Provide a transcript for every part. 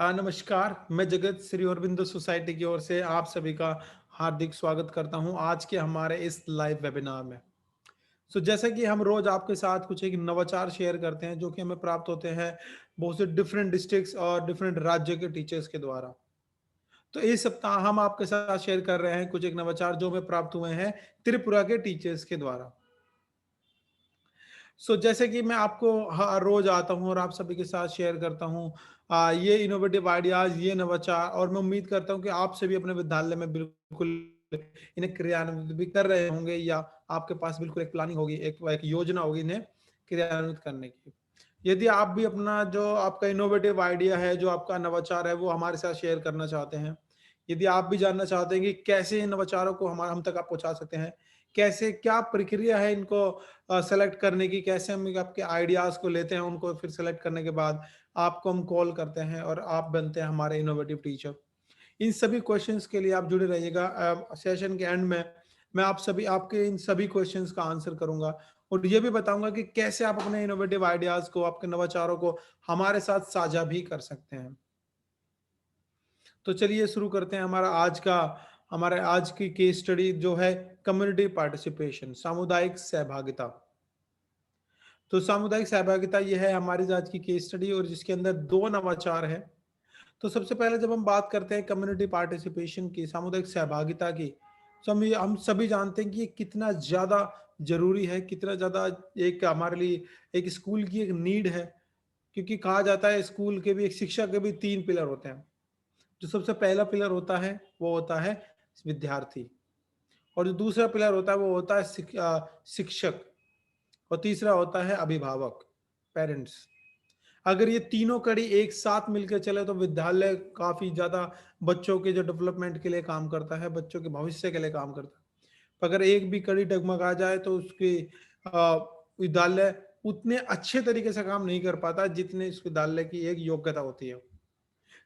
नमस्कार, मैं जगत श्री अरविंदो सोसाइटी की ओर से आप सभी का हार्दिक स्वागत करता हूं आज के हमारे इस लाइव वेबिनार में। जैसा कि हम रोज आपके साथ कुछ एक नवाचार शेयर करते हैं जो कि हमें प्राप्त होते हैं बहुत से डिफरेंट डिस्ट्रिक्ट्स और डिफरेंट राज्य के टीचर्स के द्वारा। तो इस सप्ताह हम आपके साथ शेयर कर रहे हैं कुछ एक नवाचार जो हमें प्राप्त हुए हैं त्रिपुरा के टीचर्स के द्वारा। जैसे कि मैं आपको हर रोज आता हूँ और आप सभी के साथ शेयर करता हूँ ये इनोवेटिव आइडियाज, ये नवाचार, और मैं उम्मीद करता हूँ कि आप सभी अपने विद्यालय में बिल्कुल इन्हें क्रियान्वित भी कर रहे होंगे, या आपके पास बिल्कुल एक प्लानिंग होगी, एक योजना होगी इन्हें क्रियान्वित करने की। यदि आप भी अपना जो आपका इनोवेटिव आइडिया है, जो आपका नवाचार है, वो हमारे साथ शेयर करना चाहते हैं, यदि आप भी जानना चाहते हैं कि कैसे इन नवाचारों को हम तक आप पहुंचा सकते हैं, कैसे क्या प्रक्रिया है इनको सेलेक्ट करने की, कैसे हम आपके आइडियाज़ को लेते हैं, उनको फिर सेलेक्ट करने के बाद आपको हम कॉल करते हैं और आप बनते हैं हमारे इनोवेटिव टीचर। इन सभी क्वेश्चंस के लिए आप जुड़े रहिएगा। सेशन के एंड में मैं आप सभी आपके इन सभी क्वेश्चंस का आंसर करूंगा और ये भी बताऊंगा कि कैसे आप अपने इनोवेटिव आइडियाज़ को, आपके नवाचारों को हमारे साथ साझा भी कर सकते हैं। तो चलिए शुरू करते हैं हमारे आज की केस स्टडी जो है कम्युनिटी पार्टिसिपेशन, सामुदायिक सहभागिता। तो सामुदायिक सहभागिता ये है हमारी आज की केस स्टडी और जिसके अंदर दो नवाचार है। तो सबसे पहले जब हम बात करते हैं कम्युनिटी पार्टिसिपेशन की, सामुदायिक सहभागिता की, तो हम सभी जानते हैं कि ये कितना ज़्यादा जरूरी है, कितना ज़्यादा एक हमारे लिए एक स्कूल की एक नीड है। क्योंकि कहा जाता है स्कूल के भी, एक शिक्षा के भी तीन पिलर होते हैं। जो सबसे पहला पिलर होता है वो होता है विद्यार्थी, और जो दूसरा पिलर होता है वो होता है शिक्षक, और तीसरा होता है अभिभावक, पेरेंट्स। अगर ये तीनों कड़ी एक साथ मिलकर चले तो विद्यालय काफी ज्यादा बच्चों के जो डेवलपमेंट के लिए काम करता है, बच्चों के भविष्य के लिए काम करता है। अगर एक भी कड़ी डगमगा जाए तो उसके विद्यालय उतने अच्छे तरीके से काम नहीं कर पाता जितने इस विद्यालय की एक योग्यता होती है।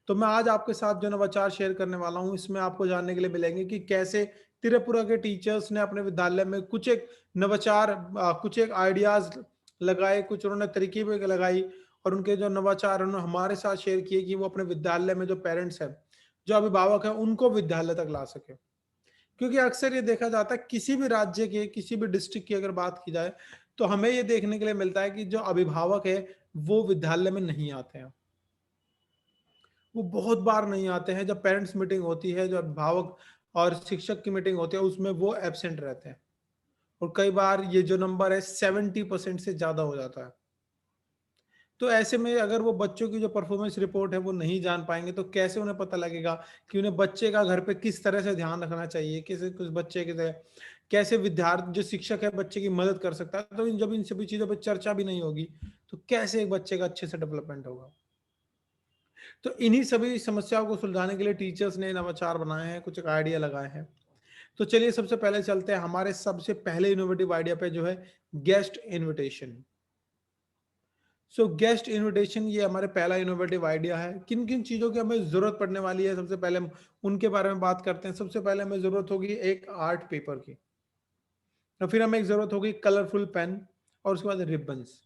तो मैं आज आपके साथ जो नवाचार शेयर करने वाला हूं, इसमें आपको जानने के लिए मिलेंगे कि कैसे त्रिपुरा के टीचर्स ने अपने विद्यालय में कुछ एक नवाचार, कुछ एक आइडियाज लगाए, कुछ उन्होंने तरीके भी लगाई, और उनके जो नवाचार उन्होंने हमारे साथ शेयर किए कि वो अपने विद्यालय में जो पेरेंट्स हैं, जो अभिभावक हैं, उनको विद्यालय तक ला सके। क्योंकि अक्सर ये देखा जाता है किसी भी राज्य के, किसी भी डिस्ट्रिक्ट की अगर बात की जाए, तो हमें ये देखने के लिए मिलता है कि जो अभिभावक है वो विद्यालय में नहीं आते हैं। वो बहुत बार नहीं आते हैं। जब पेरेंट्स मीटिंग होती है, जो अभिभावक और शिक्षक की मीटिंग होती है, उसमें वो एब्सेंट रहते हैं, और कई बार ये जो नंबर है 70% से ज्यादा हो जाता है। तो ऐसे में अगर वो बच्चों की जो परफॉर्मेंस रिपोर्ट है वो नहीं जान पाएंगे, तो कैसे उन्हें पता लगेगा कि उन्हें बच्चे का घर पे किस तरह से ध्यान रखना चाहिए, किसी कुछ बच्चे के कैसे विद्यार्थी जो शिक्षक है बच्चे की मदद कर सकता है। तो जब इन सभी चीजों पर चर्चा भी नहीं होगी, तो कैसे एक बच्चे का अच्छे से डेवलपमेंट होगा। तो इन्हीं सभी समस्याओं को सुलझाने के लिए टीचर्स ने नवाचार बनाए हैं, कुछ एक आइडिया लगाए हैं। तो चलिए सबसे पहले चलते हैं हमारे सबसे पहले इनोवेटिव आइडिया पे, जो है गेस्ट इनविटेशन। गेस्ट इनविटेशन ये हमारे पहला इनोवेटिव आइडिया है। किन किन चीज़ों की हमें ज़रूरत पड़ने वाली है, सबसे पहले हम उनके बारे में बात करते हैं। सबसे पहले हमें ज़रूरत होगी एक आर्ट पेपर की, और फिर हमें एक ज़रूरत होगी कलरफुल पेन, और उसके बाद रिबन्स।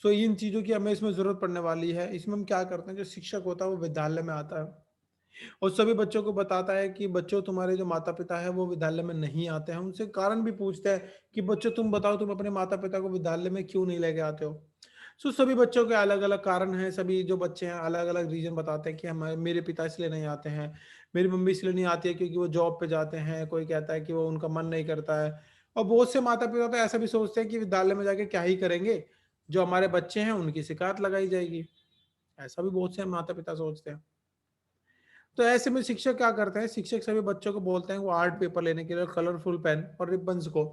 इन चीज़ों की हमें इसमें ज़रूरत पड़ने वाली है। इसमें हम क्या करते हैं, जो शिक्षक होता है वो विद्यालय में आता है और सभी बच्चों को बताता है कि बच्चों, तुम्हारे जो माता पिता है वो विद्यालय में नहीं आते हैं। उनसे कारण भी पूछते हैं कि बच्चों तुम बताओ, तुम अपने माता पिता को विद्यालय में क्यों नहीं लेके आते हो। सभी बच्चों के अलग अलग कारण हैं। सभी जो बच्चे हैं अलग अलग रीजन बताते हैं कि हमारे मेरे पिता इसलिए नहीं आते हैं, मेरी मम्मी इसलिए नहीं आती है क्योंकि वो जॉब पे जाते हैं, कोई कहता है कि वो उनका मन नहीं करता है। और बहुत से माता पिता तो ऐसा भी सोचते हैं कि विद्यालय में जाके क्या ही करेंगे, जो हमारे बच्चे हैं उनकी शिकायत लगाई जाएगी। ऐसा भी बहुत से माता पिता सोचते हैं। तो ऐसे में शिक्षक क्या करते हैं, शिक्षक सभी बच्चों को बोलते हैं वो आर्ट पेपर लेने के लिए, कलरफुल पेन और रिबन्स को।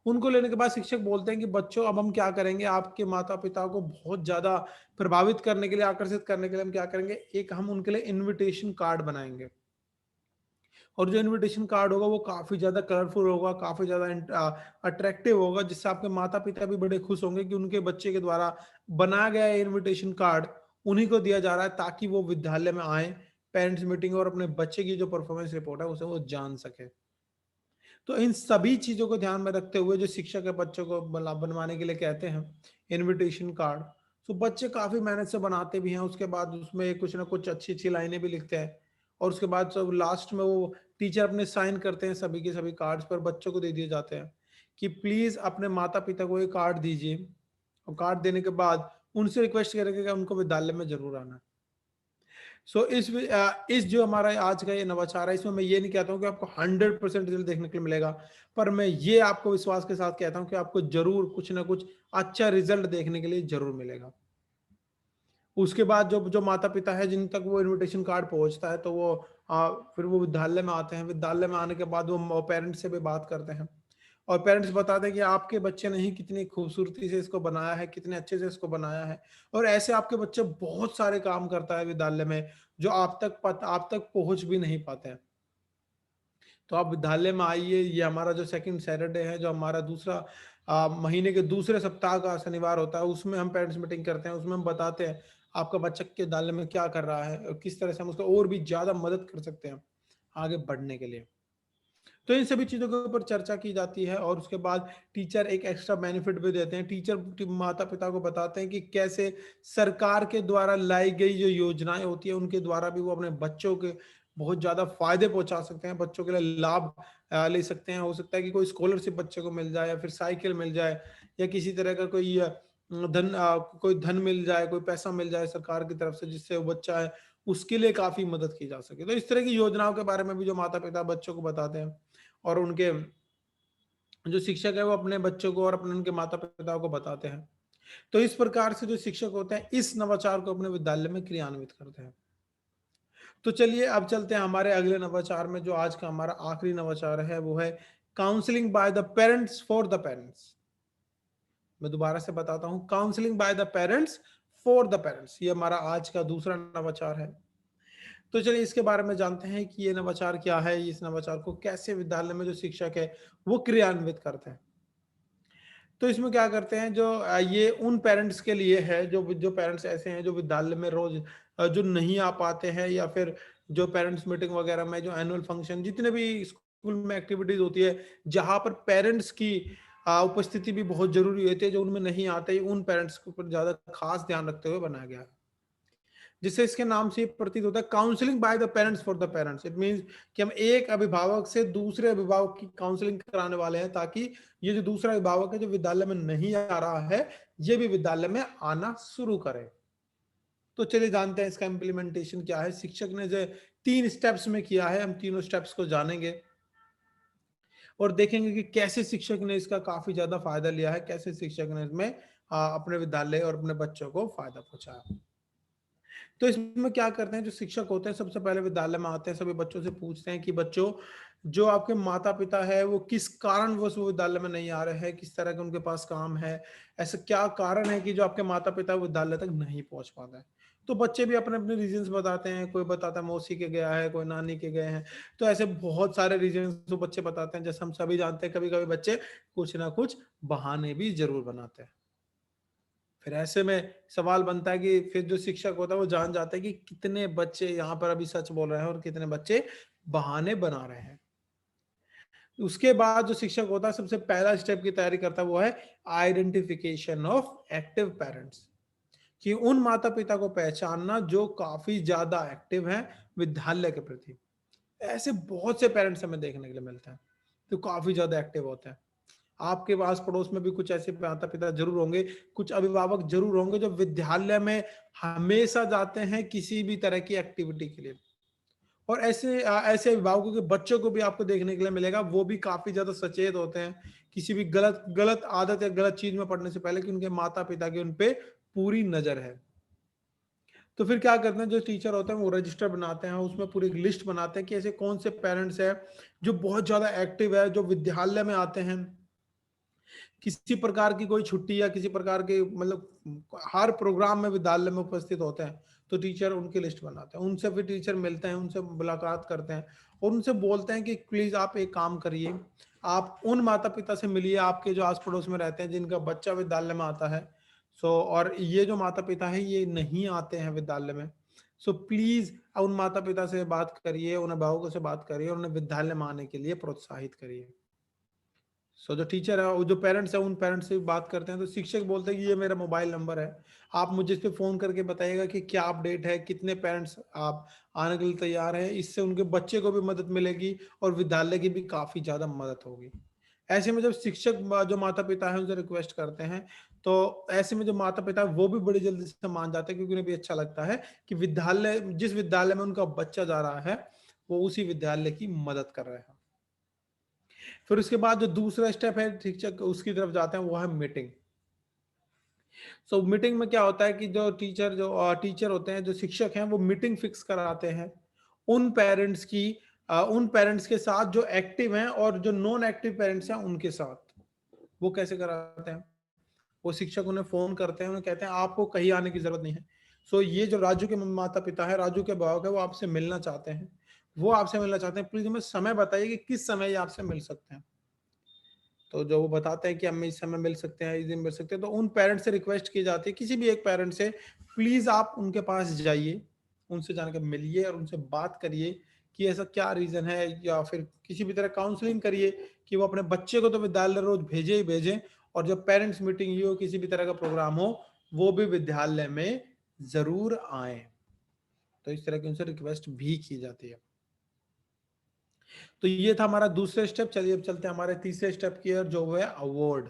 उनको लेने के बाद शिक्षक बोलते हैं कि बच्चों अब हम क्या करेंगे, आपके माता पिता को बहुत ज्यादा प्रभावित करने के लिए, आकर्षित करने के लिए हम क्या करेंगे, एक हम उनके लिए इनविटेशन कार्ड बनाएंगे। और जो इनविटेशन कार्ड होगा वो काफी ज्यादा कलरफुल होगा, काफी ज्यादा अट्रैक्टिव होगा, जिससे आपके माता पिता भी बड़े खुश होंगे कि उनके बच्चे के द्वारा बनाया गया इनविटेशन कार्ड उन्हीं को दिया जा रहा है, ताकि वो विद्यालय में आए, पेरेंट्स मीटिंग और अपने बच्चे की जो परफॉर्मेंस रिपोर्ट है उसे वो जान सके। तो इन सभी चीजों को ध्यान में रखते हुए जो शिक्षक है बच्चों को बनवाने के लिए कहते हैं इनविटेशन कार्ड, तो बच्चे काफी मेहनत से बनाते भी हैं, उसके बाद उसमें कुछ ना कुछ अच्छी अच्छी लाइनें भी लिखते हैं, और उसके बाद सब लास्ट में वो टीचर अपने साइन करते हैं सभी के सभी कार्ड्स पर, बच्चों को दे दिए जाते हैं कि प्लीज अपने माता पिता को ये कार्ड दीजिए, और कार्ड देने के बाद उनसे रिक्वेस्ट करेंगे कि उनको विद्यालय में जरूर आना। सो इस जो हमारा आज का ये नवाचार है, इसमें मैं ये नहीं कहता हूँ कि आपको 100% रिजल्ट देखने के लिए मिलेगा, पर मैं ये आपको विश्वास के साथ कहता हूँ कि आपको जरूर कुछ ना कुछ अच्छा रिजल्ट देखने के लिए जरूर मिलेगा। उसके बाद जो जो माता पिता है जिन तक वो इनविटेशन कार्ड पहुंचता है, तो वो फिर वो विद्यालय में आते हैं, विद्यालय में आने के बाद वो पेरेंट्स से भी बात करते हैं, और पेरेंट्स बताते हैं कि आपके बच्चे ने ही कितनी खूबसूरती से इसको बनाया है, कितने अच्छे से इसको बनाया है, और ऐसे आपके बच्चे बहुत सारे काम करता है विद्यालय में जो आप तक पहुंच भी नहीं पाते हैं। तो आप विद्यालय में आइए, ये हमारा जो सेकंड सैटरडे है, जो हमारा दूसरा महीने के दूसरे सप्ताह का शनिवार होता है, उसमें हम पेरेंट्स मीटिंग करते हैं, उसमें हम बताते हैं आपका बच्चा के विद्यालय में क्या कर रहा है और किस तरह से हम उसको और भी ज्यादा मदद कर सकते हैं आगे बढ़ने के लिए। तो इन सभी चीज़ों के ऊपर चर्चा की जाती है, और उसके बाद टीचर एक एक्स्ट्रा बेनिफिट भी देते हैं। टीचर माता पिता को बताते हैं कि कैसे सरकार के द्वारा लाई गई जो योजनाएं होती है उनके द्वारा भी वो अपने बच्चों के बहुत ज़्यादा फायदे पहुंचा सकते हैं, बच्चों के लिए लाभ ले सकते हैं। हो सकता है कि कोई स्कॉलरशिप बच्चे को मिल जाए, या फिर साइकिल मिल जाए, या किसी तरह का कोई कोई धन मिल जाए, कोई पैसा मिल जाए सरकार की तरफ से, जिससे वो बच्चा है उसके लिए काफी मदद की जा सके। तो इस तरह की योजनाओं के बारे में भी जो माता पिता बच्चों को बताते हैं, और उनके जो शिक्षक है वो अपने बच्चों को और अपने उनके माता पिता को बताते हैं। तो इस प्रकार से जो शिक्षक होते हैं इस नवाचार को अपने विद्यालय में क्रियान्वित करते हैं। तो चलिए अब चलते हैं हमारे अगले नवाचार में, जो आज का हमारा आखिरी नवाचार है, वो है counselling by the parents for the parents. मैं दोबारा से बताता हूं, counselling by the parents for the parents, ये हमारा आज का दूसरा नवाचार है। तो चलिए इसके बारे में जानते हैं कि ये नवाचार क्या है, इस नवाचार को कैसे विद्यालय में जो शिक्षक है वो क्रियान्वित करते हैं। तो इसमें क्या करते हैं, जो ये उन पेरेंट्स के लिए है जो जो पेरेंट्स ऐसे हैं जो विद्यालय में रोज जो नहीं आ पाते हैं, या फिर जो पेरेंट्स मीटिंग वगैरह में, जो एनुअल फंक्शन, जितने भी स्कूल में एक्टिविटीज होती है जहां पर पेरेंट्स की उपस्थिति भी बहुत जरूरी होती है, जो उनमें नहीं आते, उन पेरेंट्स के ऊपर ज्यादा खास ध्यान रखते हुए बनाया गया है। जिससे इसके नाम से प्रतीत होता है counselling by the parents for the parents. It means कि हम एक अभिभावक से दूसरे अभिभावक की काउंसलिंग कराने वाले हैं, ताकि ये जो दूसरा अभिभावक है जो विद्यालय में नहीं आ रहा है, ये भी विद्यालय में आना शुरू करे। तो चलिए जानते हैं इसका इम्प्लीमेंटेशन क्या है। शिक्षक ने जो 3 स्टेप्स में किया है, हम तीनों स्टेप्स को जानेंगे और देखेंगे कि कैसे शिक्षक ने इसका काफी ज्यादा फायदा लिया है, कैसे शिक्षक ने इसमें अपने विद्यालय और अपने बच्चों को फायदा पहुंचाया। तो इसमें क्या करते हैं, जो शिक्षक होते हैं सबसे पहले विद्यालय में आते हैं, सभी बच्चों से पूछते हैं कि बच्चों, जो आपके माता पिता है वो किस कारणवश वो विद्यालय में नहीं आ रहे हैं, किस तरह के उनके पास काम है, ऐसा क्या कारण है कि जो आपके माता पिता विद्यालय तक नहीं पहुंच पाते हैं। तो बच्चे भी अपने अपने रीजंस बताते हैं, कोई बताता है मौसी के गया है, कोई नानी के गए हैं। तो ऐसे बहुत सारे रीजंस जो बच्चे बताते हैं, जैसे हम सभी जानते हैं कभी कभी बच्चे कुछ ना कुछ बहाने भी जरूर बनाते हैं। फिर ऐसे में सवाल बनता है कि फिर जो शिक्षक होता है वो जान जाता है कि कितने बच्चे यहाँ पर अभी सच बोल रहे हैं और कितने बच्चे बहाने बना रहे हैं। उसके बाद जो शिक्षक होता है सबसे पहला स्टेप की तैयारी करता है, वो है आइडेंटिफिकेशन ऑफ एक्टिव पेरेंट्स, कि उन माता पिता को पहचानना जो काफी ज्यादा एक्टिव हैं विद्यालय के प्रति। ऐसे बहुत से पेरेंट्स हमें देखने के लिए मिलते हैं जो काफी ज्यादा एक्टिव होते हैं। आपके पास पड़ोस में भी कुछ ऐसे माता पिता जरूर होंगे, कुछ अभिभावक जरूर होंगे जो विद्यालय में हमेशा जाते हैं किसी भी तरह की एक्टिविटी के लिए। और ऐसे अभिभावकों के बच्चों को भी आपको देखने के लिए मिलेगा, वो भी काफी ज्यादा सचेत होते हैं किसी भी गलत गलत आदत या गलत चीज में पड़ने से पहले, कि उनके माता पिता की उनपे पूरी नजर है। तो फिर क्या करते हैं, जो टीचर होते हैं वो रजिस्टर बनाते हैं, उसमें पूरी एक लिस्ट बनाते हैं कि ऐसे कौन से पेरेंट्स हैं जो बहुत ज्यादा एक्टिव है, जो विद्यालय में आते हैं, किसी प्रकार की कोई छुट्टी या किसी प्रकार के मतलब हर प्रोग्राम में विद्यालय में उपस्थित होते हैं। तो टीचर उनकी लिस्ट बनाते हैं, उनसे फिर टीचर मिलते हैं, उनसे मुलाकात करते हैं, और उनसे बोलते हैं कि प्लीज आप एक काम करिए, आप उन माता पिता से मिलिए आपके जो आस पड़ोस में रहते हैं जिनका बच्चा विद्यालय में आता है। सो और ये जो माता पिता है ये नहीं आते हैं विद्यालय में, सो प्लीज उन माता पिता से बात करिए, उन अभिभावकों से बात करिए और उन्हें विद्यालय में आने के लिए प्रोत्साहित करिए। सो जो टीचर है, वो जो पेरेंट्स है, उन पेरेंट्स से भी बात करते हैं, तो शिक्षक बोलते हैं कि ये मेरा मोबाइल नंबर है, आप मुझे इस पे फ़ोन करके बताइएगा कि क्या अपडेट है, कितने पेरेंट्स आप आने के लिए तैयार हैं। इससे उनके बच्चे को भी मदद मिलेगी और विद्यालय की भी काफ़ी ज़्यादा मदद होगी। ऐसे में जब शिक्षक जो माता-पिता हैं, उनसे रिक्वेस्ट करते हैं, तो ऐसे में जो माता-पिता हैं, वो भी बड़ी जल्दी से मान जाते हैं, क्योंकि उन्हें भी अच्छा लगता है कि विद्यालय, जिस विद्यालय में उनका बच्चा जा रहा है, वो उसी विद्यालय की मदद कर रहे हैं। फिर उसके बाद जो दूसरा स्टेप है शिक्षक उसकी तरफ जाते हैं, वो है मीटिंग। सो मीटिंग में क्या होता है कि जो टीचर होते हैं, जो शिक्षक हैं, वो मीटिंग फिक्स कराते हैं उन पेरेंट्स की, उन पेरेंट्स के साथ जो एक्टिव हैं और जो नॉन एक्टिव पेरेंट्स हैं उनके साथ। वो कैसे कराते हैं? वो शिक्षक उन्हें फोन करते हैं, उन्हें कहते हैं आपको कहीं आने की जरूरत नहीं है। सो ये जो राजू के माता पिता है, राजू के अभिभावक है, वो आपसे मिलना चाहते हैं। वो आपसे मिलना चाहते हैं, प्लीज हमें समय बताइए कि किस समय ये आपसे मिल सकते हैं। तो जो वो बताते हैं कि हम इस समय मिल सकते हैं, इस दिन मिल सकते हैं, तो उन पेरेंट्स से रिक्वेस्ट की जाती है, किसी भी एक पेरेंट से, प्लीज आप उनके पास जाइए, उनसे जाकर मिलिए और उनसे बात करिए कि ऐसा क्या रीजन है, या फिर किसी भी तरह काउंसलिंग करिए कि वो अपने बच्चे को तो विद्यालय रोज भेजे ही भेजें, और जब पेरेंट्स मीटिंग ही हो, किसी भी तरह का प्रोग्राम हो, वो भी विद्यालय में जरूर आए। तो इस तरह की उनसे रिक्वेस्ट भी की जाती है। तो ये था हमारा दूसरे स्टेप। चलिए अब चलते हैं हमारे तीसरे स्टेप की ओर, जो है अवार्ड।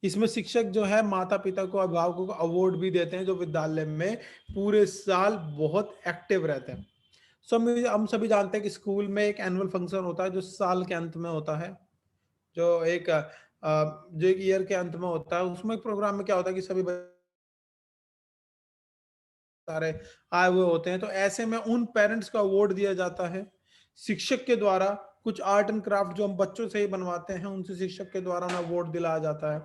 इसमें शिक्षक जो है माता पिता को, अभिभावकों को अवार्ड भी देते हैं, जो विद्यालय में पूरे साल बहुत एक्टिव रहते हैं। हम सभी जानते हैं कि स्कूल में एक एनुअल फंक्शन होता है जो साल के अंत में होता है, जो जो एक ईयर के अंत में होता है। उसमें प्रोग्राम में क्या होता है कि सभी सारे आए हुए होते हैं, तो ऐसे में उन पेरेंट्स को अवार्ड दिया जाता है शिक्षक के द्वारा। कुछ आर्ट एंड क्राफ्ट जो हम बच्चों से ही बनवाते हैं, उनसे शिक्षक के द्वारा उन्हें अवार्ड दिलाया जाता है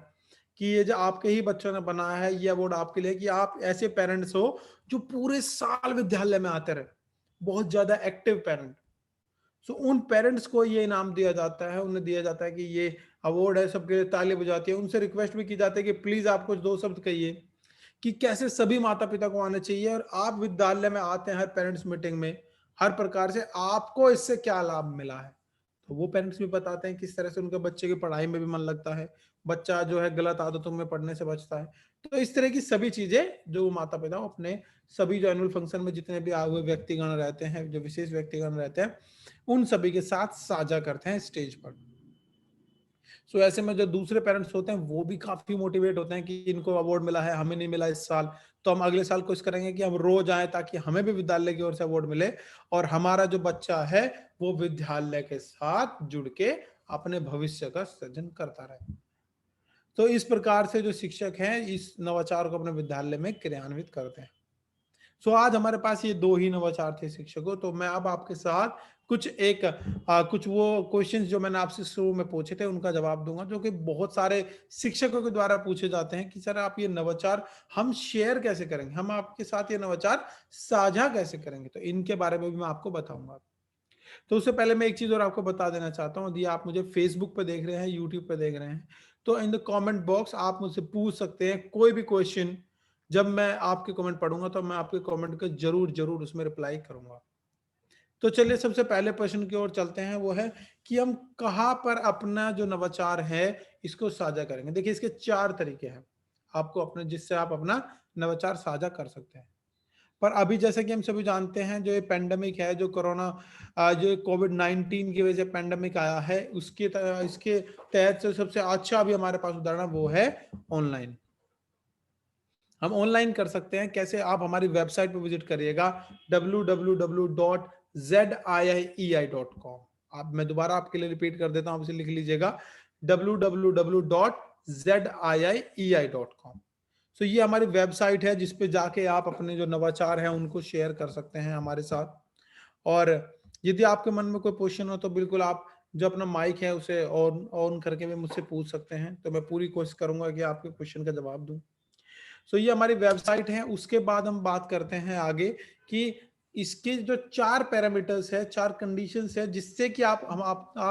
कि ये जो आपके ही बच्चों ने बनाया है, ये अवार्ड आपके लिए, कि आप ऐसे पेरेंट्स हो जो पूरे साल विद्यालय में आते रहे, बहुत ज्यादा एक्टिव पेरेंट। सो उन पेरेंट्स को ये इनाम दिया जाता है, उन्हें दिया जाता है कि ये अवार्ड है, सबके लिए ताली बजाती है। उनसे रिक्वेस्ट भी की जाती है कि प्लीज आप कुछ दो शब्द कहिए कि कैसे सभी माता पिता को आना चाहिए, और आप विद्यालय में आते हैं हर पेरेंट्स मीटिंग में, हर प्रकार से आपको इससे क्या लाभ मिला है। तो वो पेरेंट्स भी बताते हैं किस तरह से उनके बच्चे की पढ़ाई में भी मन लगता है, बच्चा जो है गलत आदतों में पढ़ने से बचता है। तो इस तरह की सभी चीजें जो माता पिता अपने सभी जो एनुअल फंक्शन में जितने भी आए हुए व्यक्तिगण रहते हैं, जो विशेष व्यक्तिगण रहते हैं, उन सभी के साथ साझा करते हैं स्टेज पर। सो ऐसे में जो दूसरे पेरेंट्स होते हैं, वो भी काफी मोटिवेट होते हैं कि इनको अवार्ड मिला है, हमें नहीं मिला इस साल, तो हम अगले साल कोशिश करेंगे कि हम रोज आए, ताकि हमें भी विद्यालय की ओर से अवार्ड मिले और हमारा जो बच्चा है वो विद्यालय के साथ जुड़ के अपने भविष्य का सृजन करता रहे। तो इस प्रकार से जो शिक्षक हैं, इस नवाचार को अपने विद्यालय में क्रियान्वित करते हैं। सो आज हमारे पास ये दो ही नवाचार थे शिक्षकों। तो मैं अब आपके साथ कुछ वो क्वेश्चंस जो मैंने आपसे शुरू में पूछे थे, उनका जवाब दूंगा, जो कि बहुत सारे शिक्षकों के द्वारा पूछे जाते हैं कि सर आप ये नवाचार हम शेयर कैसे करेंगे, हम आपके साथ ये नवाचार साझा कैसे करेंगे। तो इनके बारे में भी मैं आपको बताऊंगा। तो उससे पहले मैं एक चीज और आपको बता देना चाहता हूँ, यदि आप मुझे फेसबुक पे देख रहे हैं, यूट्यूब पे देख रहे हैं, तो इन द कमेंट बॉक्स आप मुझसे पूछ सकते हैं कोई भी क्वेश्चन। जब मैं आपके कमेंट पढ़ूंगा तो मैं आपके कमेंट को जरूर जरूर उसमें रिप्लाई करूंगा। तो चलिए सबसे पहले प्रश्न की ओर चलते हैं, वो है कि हम कहाँ पर अपना जो नवाचार है इसको साझा करेंगे। देखिए इसके चार तरीके हैं आपको अपने, जिससे आप अपना नवाचार साझा कर सकते हैं। पर अभी जैसे कि हम सभी जानते हैं, जो ये पेंडेमिक है, जो कोरोना, जो कोविड-19 की वजह से पेंडेमिक आया है, इसके तहत से सबसे अच्छा अभी हमारे पास उदाहरण वो है ऑनलाइन। हम ऑनलाइन कर सकते हैं कैसे? आप हमारी वेबसाइट पे विजिट करिएगा, www.ziei.com। आप, मैं दोबारा आपके लिए रिपीट कर देता हूं, आप इसे लिख लीजिएगा, www.ziei.com। सो ये हमारी वेबसाइट है, जिस पे जाके आप अपने जो नवाचार हैं उनको शेयर कर सकते हैं हमारे साथ। और यदि आपके मन में कोई क्वेश्चन हो तो बिल्कुल आप जो अपना माइक है उसे ऑन ऑन करके भी मुझसे पूछ सकते हैं, तो मैं पूरी कोशिश करूंगा कि आपके क्वेश्चन का जवाब दूं। सो ये हमारी वेबसाइट है। उसके बाद हम बात करते हैं आगे कि इसके जो चार पैरामीटर्स है, चार कंडीशंस है, जिससे कि आप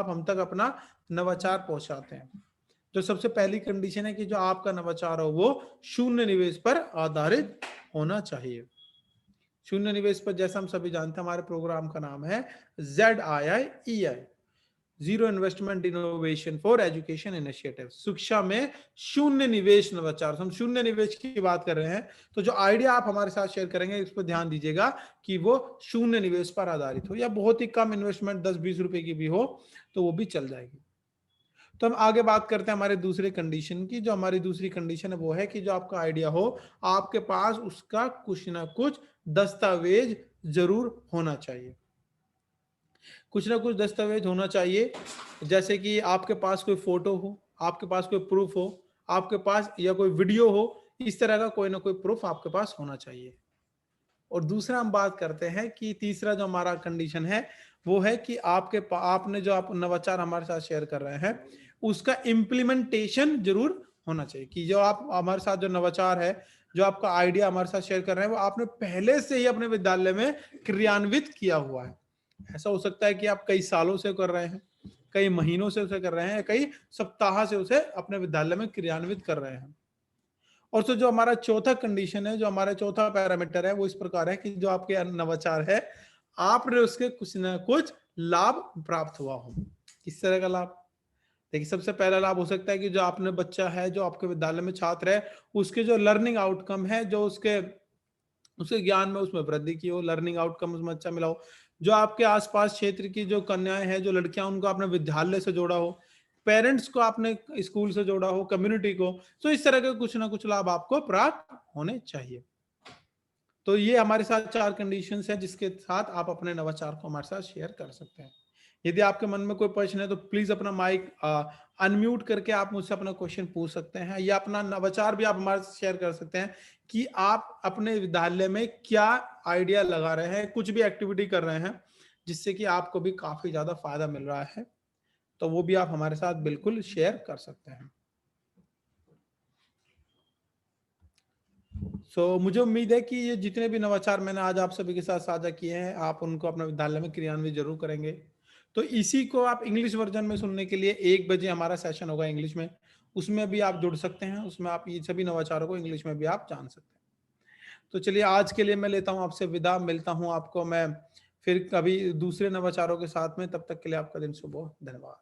हम तक अपना नवाचार पहुंचाते हैं। जो सबसे पहली कंडीशन है कि जो आपका नवाचार हो वो शून्य निवेश पर आधारित होना चाहिए। शून्य निवेश पर, जैसा हम सभी जानते हैं, हमारे प्रोग्राम का नाम है ZII EI। Zero investment innovation for education initiative, शिक्षा में शून्य निवेश नवाचार। हम शून्य निवेश की बात कर रहे हैं, तो जो आइडिया आप हमारे साथ शेयर करेंगे इस पर ध्यान दीजिएगा कि वो शून्य निवेश पर आधारित हो, या बहुत ही कम इन्वेस्टमेंट 10-20 रुपए की भी हो तो वो भी चल जाएगी। तो हम आगे बात करते हैं हमारे दूसरे कंडीशन की। जो हमारी दूसरी कंडीशन है वो है कि जो आपका आइडिया हो, आपके पास उसका कुछ ना कुछ दस्तावेज जरूर होना चाहिए। कुछ ना कुछ दस्तावेज होना चाहिए, जैसे कि आपके पास कोई फोटो हो, आपके पास कोई प्रूफ हो, आपके पास या कोई वीडियो हो, इस तरह का कोई ना कोई प्रूफ आपके पास होना चाहिए। और दूसरा हम बात करते हैं कि तीसरा जो हमारा कंडीशन है वो है कि आपने जो आप नवाचार हमारे साथ शेयर कर रहे हैं उसका इम्प्लीमेंटेशन जरूर होना चाहिए, कि जो आप हमारे साथ जो नवाचार है, जो आपका आइडिया हमारे साथ शेयर कर रहे हैं, वो आपने पहले से ही अपने विद्यालय में क्रियान्वित किया हुआ है। ऐसा हो सकता है कि आप कई सालों से कर रहे हैं, कई महीनों से उसे कर रहे हैं, कई सप्ताह से उसे अपने विद्यालय में क्रियान्वित कर रहे हैं। और तो जो हमारा चौथा कंडीशन है, जो हमारा चौथा पैरामीटर है, वो इस प्रकार है कि जो आपके नवाचार है, आपने उसके कुछ ना कुछ लाभ प्राप्त हुआ हो। किस तरह का लाभ? देखिए, सबसे पहला लाभ हो सकता है कि जो आपने बच्चा है, जो आपके विद्यालय में छात्र है, उसके जो लर्निंग आउटकम है, जो उसके उसके ज्ञान में उसमें वृद्धि की हो, लर्निंग आउटकम उसमें अच्छा मिला हो। जो आपके आसपास क्षेत्र की जो कन्याएं हैं, जो लड़कियां, उनको आपने विद्यालय से जोड़ा हो, पेरेंट्स को आपने स्कूल से जोड़ा हो, कम्युनिटी को। तो इस तरह के कुछ ना कुछ लाभ आपको प्राप्त होने चाहिए। तो ये हमारे साथ 4 कंडीशंस हैं जिसके साथ आप अपने नवाचार को हमारे साथ शेयर कर सकते हैं। यदि आपके मन में कोई प्रश्न है तो प्लीज अपना माइक अनम्यूट करके आप मुझसे अपना क्वेश्चन पूछ सकते हैं, या अपना नवाचार भी आप हमारे साथ शेयर कर सकते हैं कि आप अपने विद्यालय में क्या आइडिया लगा रहे हैं, कुछ भी एक्टिविटी कर रहे हैं जिससे कि आपको भी काफी ज्यादा फायदा मिल रहा है, तो वो भी आप हमारे साथ बिल्कुल शेयर कर सकते हैं। मुझे उम्मीद है कि ये जितने भी नवाचार मैंने आज आप सभी के साथ साझा किए हैं, आप उनको अपने विद्यालय में क्रियान्वित जरूर करेंगे। तो इसी को आप इंग्लिश वर्जन में सुनने के लिए 1 बजे हमारा सेशन होगा इंग्लिश में, उसमें भी आप जुड़ सकते हैं। उसमें आप ये सभी नवाचारों को इंग्लिश में भी आप जान सकते हैं। तो चलिए, आज के लिए मैं लेता हूँ आपसे विदा। मिलता हूँ आपको मैं फिर कभी दूसरे नवाचारों के साथ में। तब तक के लिए आपका दिन शुभ हो। धन्यवाद।